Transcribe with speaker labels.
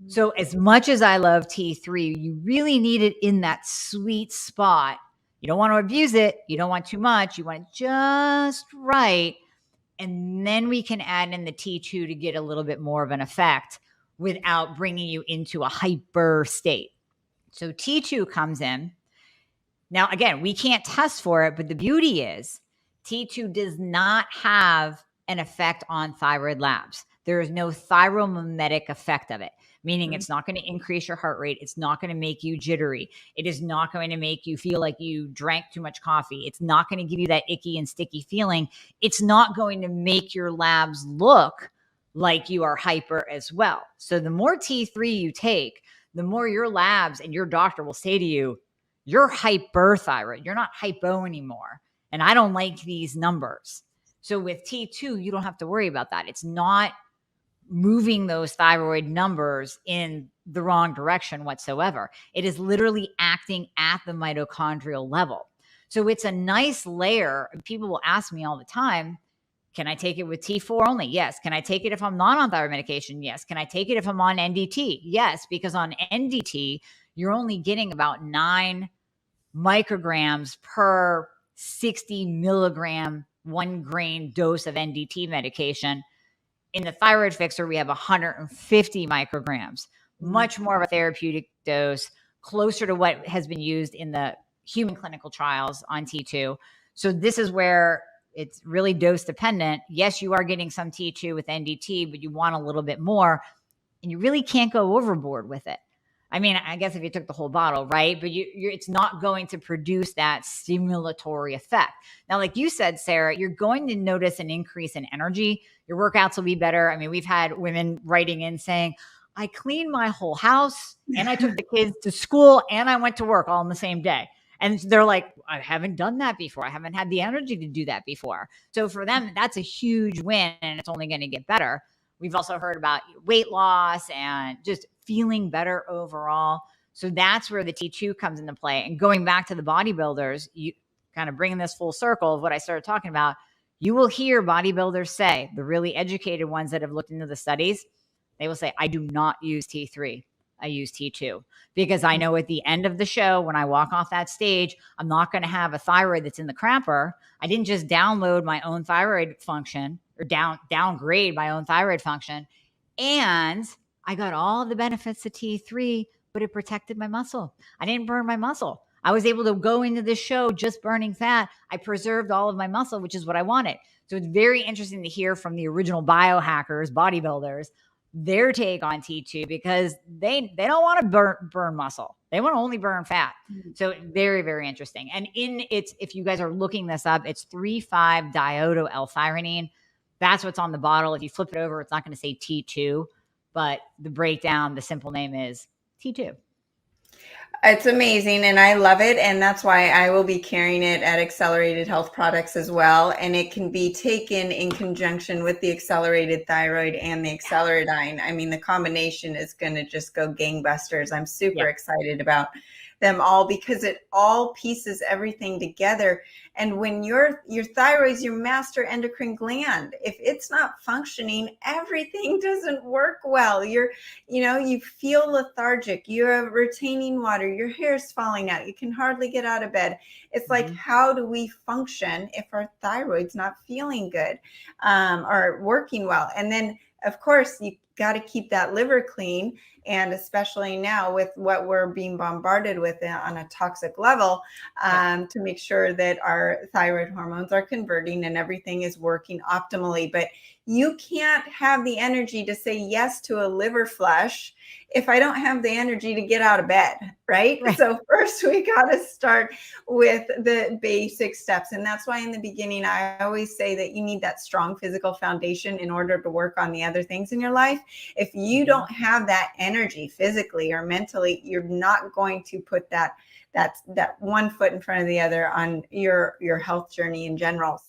Speaker 1: So as much as I love T3, you really need it in that sweet spot. You don't want to abuse it. You don't want too much. You want it just right. And then we can add in the T2 to get a little bit more of an effect without bringing you into a hyper state. So T2 comes in. Now, again, we can't test for it, but the beauty is T2 does not have an effect on thyroid labs. There is no thyromimetic effect of it, meaning it's not going to increase your heart rate. It's not going to make you jittery. It is not going to make you feel like you drank too much coffee. It's not going to give you that icky and sticky feeling. It's not going to make your labs look like you are hyper as well. So the more T3 you take, the more your labs and your doctor will say to you, you're hyperthyroid. You're not hypo anymore. And I don't like these numbers. So with T2, you don't have to worry about that. It's not moving those thyroid numbers in the wrong direction whatsoever. It is literally acting at the mitochondrial level. So it's a nice layer. People will ask me all the time, can I take it with T4 only? Yes. Can I take it if I'm not on thyroid medication? Yes. Can I take it if I'm on NDT? Yes, because on NDT, you're only getting about 9 micrograms per 60 milligram 1 grain dose of NDT medication. In the thyroid fixer, we have 150 micrograms, much more of a therapeutic dose, closer to what has been used in the human clinical trials on T2. So this is where it's really dose dependent. Yes, you are getting some T2 with NDT, but you want a little bit more, and you really can't go overboard with it. I mean, I guess if you took the whole bottle, right? But it's not going to produce that stimulatory effect. Now, like you said, Sarah, you're going to notice an increase in energy. Your workouts will be better. I mean, we've had women writing in saying, I cleaned my whole house and I took the kids to school and I went to work all in the same day. And they're like, I haven't done that before. I haven't had the energy to do that before. So for them, that's a huge win and it's only going to get better. We've also heard about weight loss and just feeling better overall. So that's where the T2 comes into play. And going back to the bodybuilders, you kind of bringing this full circle of what I started talking about, you will hear bodybuilders say, the really educated ones that have looked into the studies, they will say, I do not use T3. I use T2 because I know at the end of the show, when I walk off that stage, I'm not going to have a thyroid that's in the crapper. I didn't just download my own thyroid function or downgrade my own thyroid function. And I got all the benefits of T3, but it protected my muscle. I didn't burn my muscle. I was able to go into this show just burning fat. I preserved all of my muscle, which is what I wanted. So it's very interesting to hear from the original biohackers, bodybuilders, their take on T2 because they don't want to burn muscle. They want to only burn fat. So very, very interesting. And if you guys are looking this up, it's 3,5-diodo-L-thyrionine. That's what's on the bottle. If you flip it over, it's not going to say T2, but the breakdown, the simple name is T2.
Speaker 2: It's amazing and I love it. And that's why I will be carrying it at Accelerated Health Products as well. And it can be taken in conjunction with the Accelerated Thyroid and the Acceleradine. I mean, the combination is going to just go gangbusters. I'm super excited about them all because it all pieces everything together. And when your thyroid is your master endocrine gland, if it's not functioning, everything doesn't work well. You feel lethargic, you're retaining water, your hair's falling out, you can hardly get out of bed. It's like, how do we function if our thyroid's not feeling good or working well? And then of course you got to keep that liver clean. And especially now with what we're being bombarded with on a toxic level, to make sure that our thyroid hormones are converting and everything is working optimally. But you can't have the energy to say yes to a liver flush if I don't have the energy to get out of bed, right? So first we got to start with the basic steps. And that's why in the beginning, I always say that you need that strong physical foundation in order to work on the other things in your life. If you don't have that energy physically or mentally, you're not going to put that one foot in front of the other on your health journey in general. So